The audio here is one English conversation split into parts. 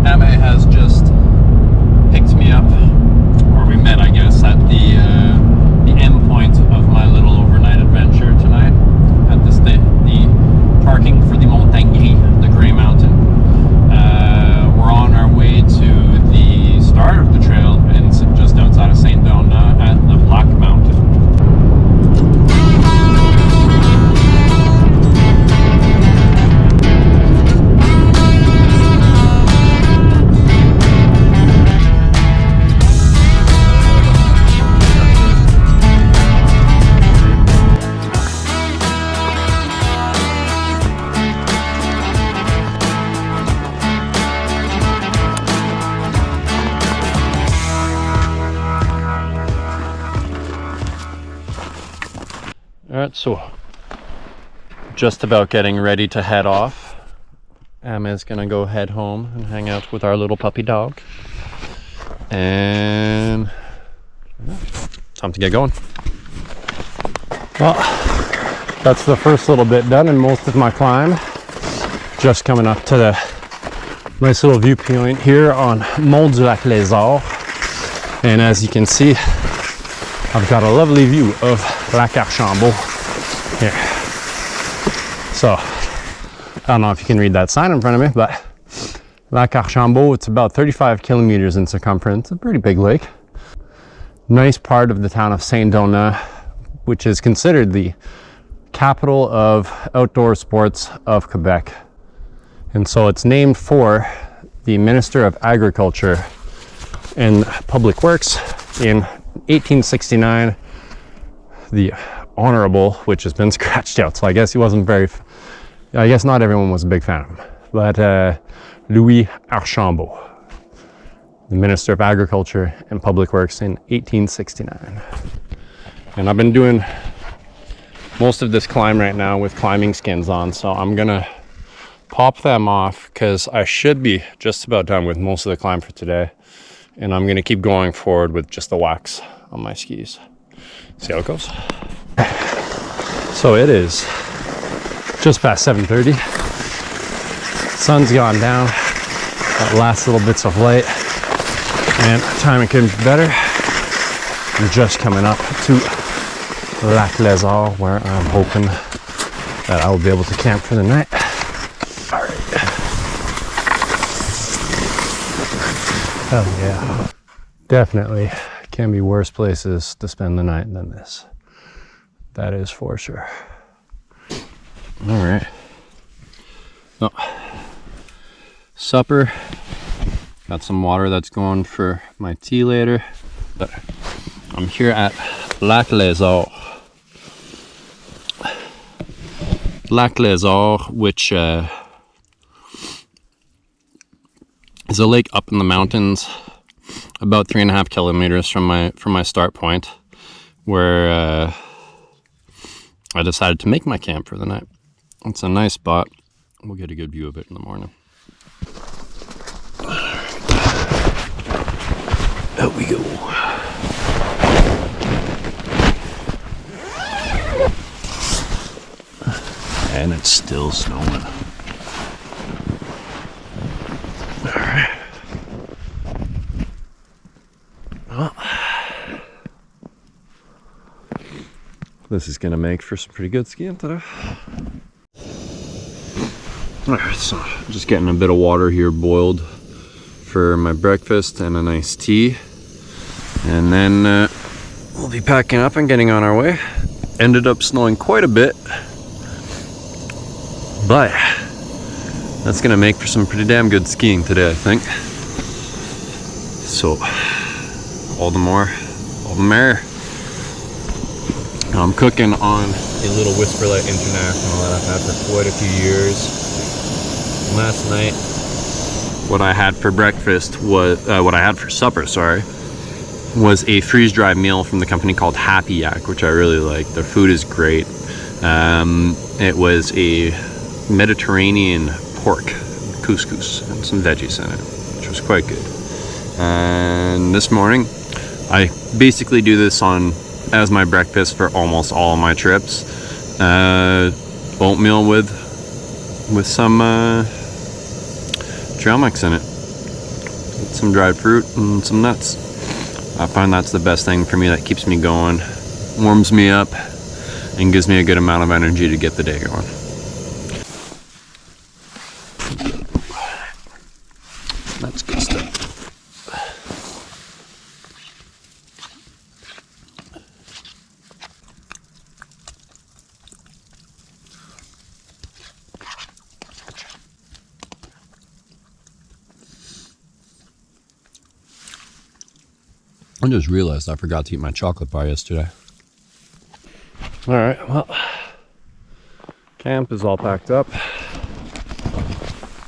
Ame has just picked me up, or we met, I guess, at the end point of my little overnight adventure tonight at the parking for the Montagne Gris, the Grey Mountain. We're on our way to the start of the trail, and it's just outside of Saint Donat at the Black Mountain. Alright, so just about getting ready to head off. Emma's gonna go head home and hang out with our little puppy dog. And time to get going. Well, that's the first little bit done in most of my climb. Just coming up to the nice little viewpoint here on Mont du Lac Lézard. And as you can see, I've got a lovely view of Lac Archambault here. So, I don't know if you can read that sign in front of me, but Lac Archambault, it's about 35 kilometers in circumference. A pretty big lake. Nice part of the town of Saint Donat, which is considered the capital of outdoor sports of Quebec. And so it's named for the Minister of Agriculture and Public Works in 1869, the Honorable, which has been scratched out, so I guess he wasn't I guess not everyone was a big fan of him, but Louis Archambault, the Minister of Agriculture and Public Works in 1869. And I've been doing most of this climb right now with climbing skins on, so I'm gonna pop them off because I should be just about done with most of the climb for today. And I'm gonna keep going forward with just the wax on my skis. See how it goes. So it is just past 7:30. Sun's gone down. Got last little bits of light, and timing couldn't be better. I'm just coming up to Lac Lézard, where I'm hoping that I will be able to camp for the night. All right. Hell yeah. Definitely can be worse places to spend the night than this. That is for sure. All right. Oh. Supper. Got some water that's going for my tea later. But I'm here at Lac Lézard. Lac Lézard, which is a lake up in the mountains, about 3.5 kilometers from my start point, where I decided to make my camp for the night. It's a nice spot. We'll get a good view of it in the morning. Out we go. And it's still snowing. All right. Well, this is gonna make for some pretty good skiing today. Alright, so just getting a bit of water here boiled for my breakfast and a nice tea. And then we'll be packing up and getting on our way. Ended up snowing quite a bit, but that's gonna make for some pretty damn good skiing today, I think. So, all the merrier. I'm cooking on a little Whisperlight International that I've had for quite a few years. Last night, what I had for breakfast was, what I had for supper, was a freeze-dried meal from the company called Happy Yak, which I really like. Their food is great. It was a Mediterranean pork, couscous, and some veggies in it, which was quite good. And this morning, I basically do this as my breakfast for almost all of my trips. Oatmeal with some trail mix in it. some dried fruit and some nuts. I find that's the best thing for me. That keeps me going, warms me up, and gives me a good amount of energy to get the day going. That's good stuff. I just realized I forgot to eat my chocolate bar yesterday. All right, well, camp is all packed up.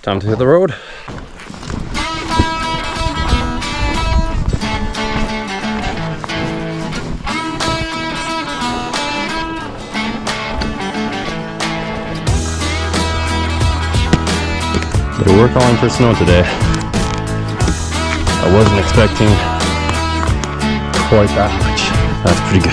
Time to hit the road. We're calling for snow today. I wasn't expecting quite that much. That's pretty good.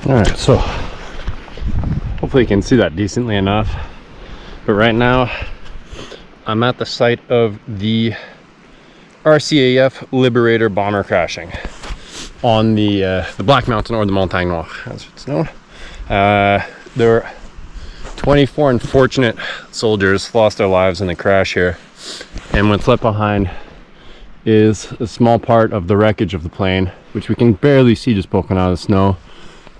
Alright, so hopefully you can see that decently enough. But right now I'm at the site of the RCAF Liberator bomber crashing on the Black Mountain, or the Montagne Noire as it's known. There were 24 unfortunate soldiers lost their lives in the crash here, and what's left behind is a small part of the wreckage of the plane, which we can barely see just poking out of the snow.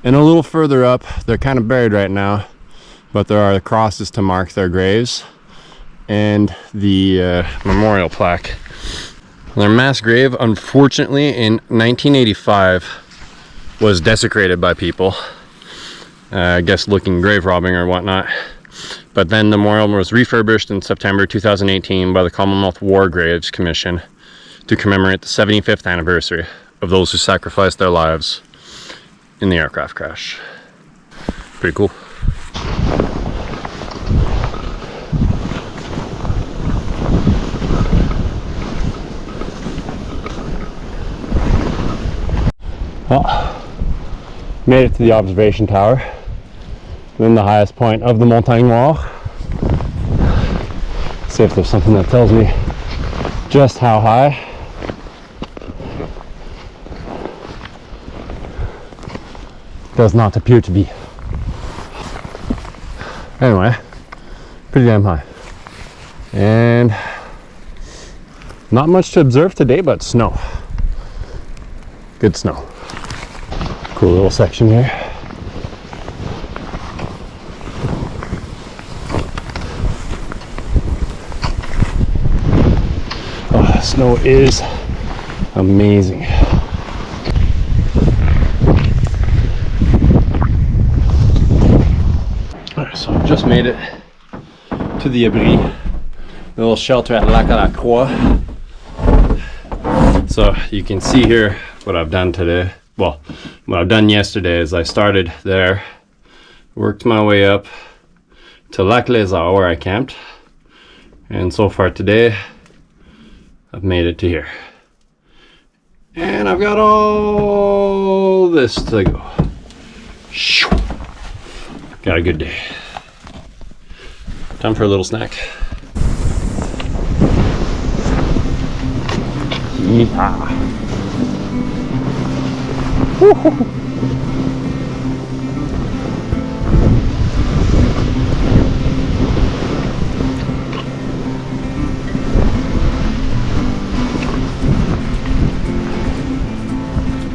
And a little further up, they're kind of buried right now, but there are crosses to mark their graves and the memorial plaque. Their mass grave, unfortunately, in 1985 was desecrated by people, I guess looking grave robbing or whatnot. But then the memorial was refurbished in September 2018 by the Commonwealth War Graves Commission to commemorate the 75th anniversary of those who sacrificed their lives in the aircraft crash. Pretty cool. Well, made it to the observation tower. Then the highest point of the Montagne Noire. See if there's something that tells me just how high. Does not appear to be. Anyway, pretty damn high. And not much to observe today, but snow. Good snow. Cool little section here. Oh, snow is amazing. So I've just made it to the Abri, the little shelter at Lac à la Croix. So you can see here what I've done today. Well, what I've done yesterday is I started there, worked my way up to Lac les Arts where I camped, and so far today I've made it to here. And I've got all this to go. Got a good day. Time for a little snack. Yeehaw.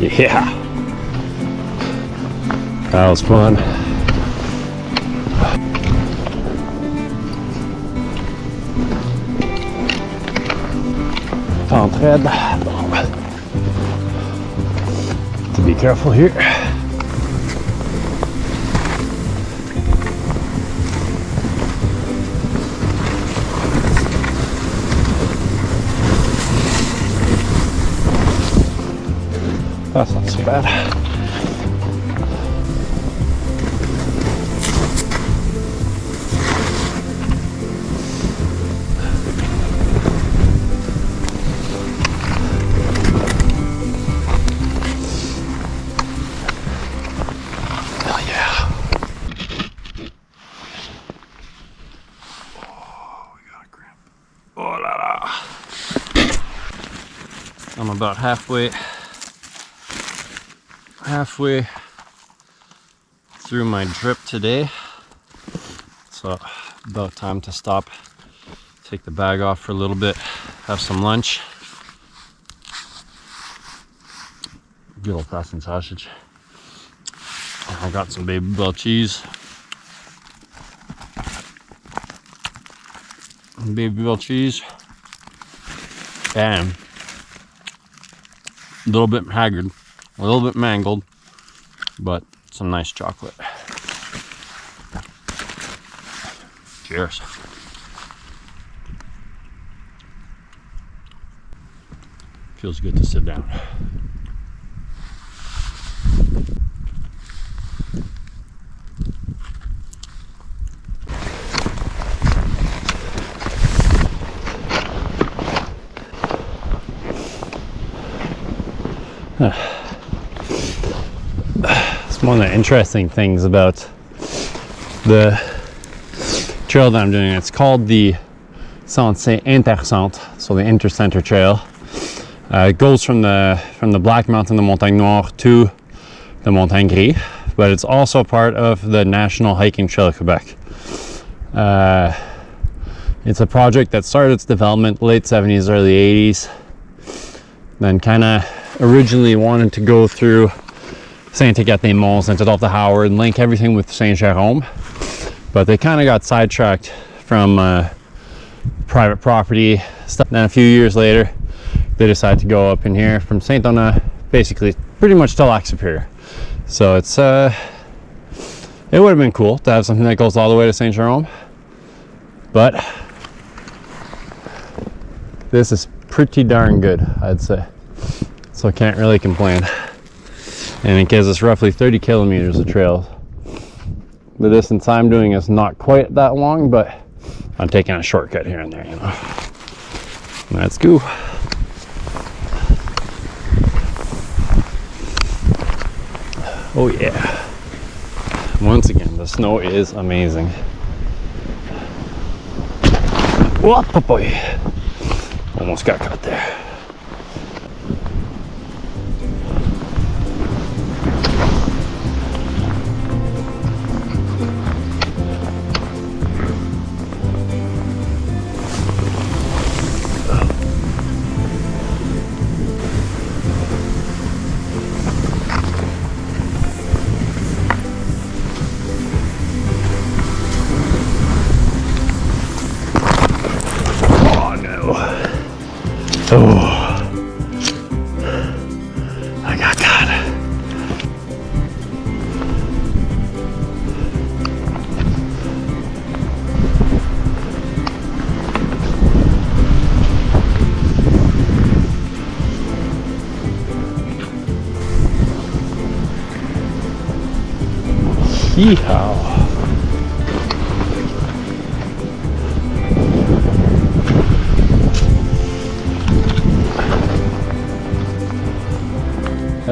Yeah. That was fun. T'entraide. To be careful here. That's not so bad. about halfway through my trip today, so about time to stop, take the bag off for a little bit, have some lunch. Good old fashioned sausage. I got some baby bell cheese. Baby bell cheese. And a little bit haggard, a little bit mangled, but some nice chocolate. Cheers. Feels good to sit down. It's one of the interesting things about the trail that I'm doing. It's called the Sentier Intercentre, so the Intercentre Trail. It goes from the Black Mountain de Montagne Noire to the Montagne Gris, but it's also part of the National Hiking Trail of Quebec. It's a project that started its development late 70s, early 80s, then kind of originally wanted to go through Saint-Agathe-des-Monts, Saint-Adolphe-de-Howard, and link everything with Saint-Jérôme, but they kind of got sidetracked from private property stuff. Then a few years later, they decided to go up in here from Saint-Donat, basically pretty much to Lac Superior. So it's it would have been cool to have something that goes all the way to Saint-Jérôme, but this is pretty darn good, I'd say. So I can't really complain. And it gives us roughly 30 kilometers of trails. The distance I'm doing is not quite that long, but I'm taking a shortcut here and there, you know. Let's go. Oh yeah. Once again, the snow is amazing. Whoop, boy. Almost got caught there. Oh, I got caught. Yeehaw.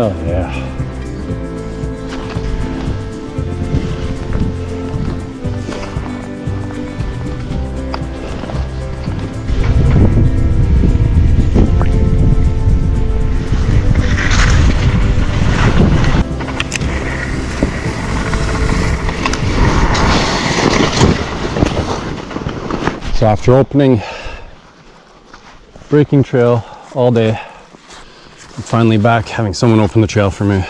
Oh yeah. So after opening breaking trail all day, I'm finally back having someone open the trail for me.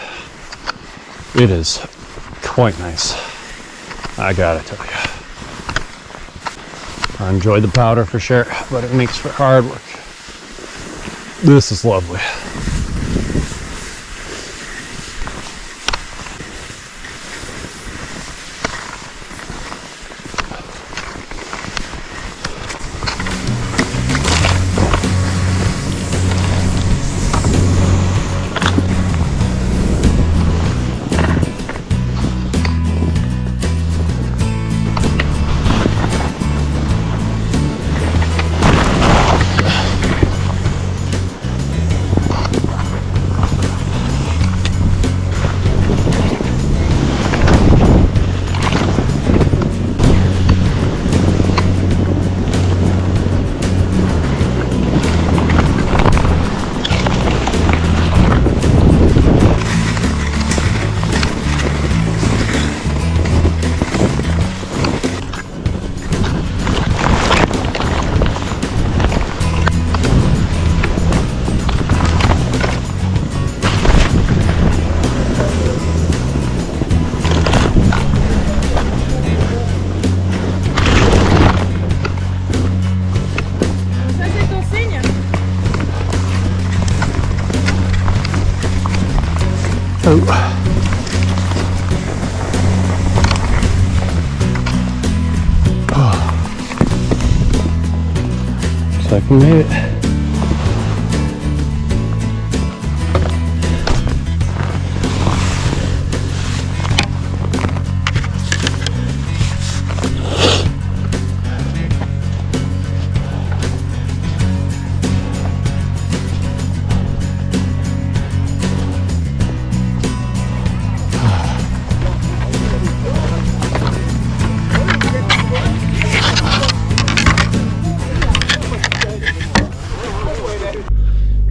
It is quite nice, I gotta tell you. I enjoyed the powder for sure, but it makes for hard work. This is lovely. Oh. So I can made it.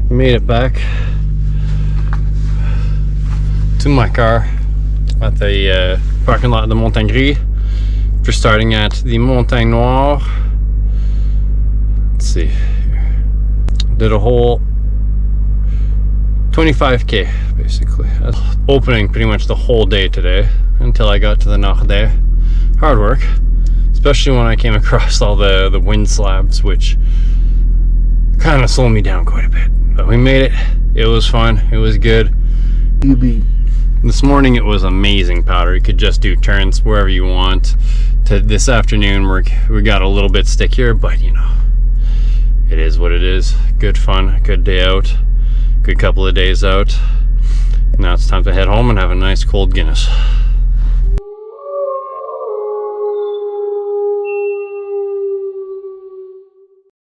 Made it back to my car at the parking lot of the Montagne Gris. After starting at the Montagne Noire. Let's see. Did a whole 25k basically. Opening pretty much the whole day today until I got to the Nardais. Hard work, especially when I came across all the wind slabs, which kind of slowed me down quite a bit. But we made it. It was fun. It was good. This morning it was amazing powder. You could just do turns wherever you want. This afternoon we got a little bit stickier, but you know, it is what it is. Good fun. Good day out. Good couple of days out. Now it's time to head home and have a nice cold Guinness.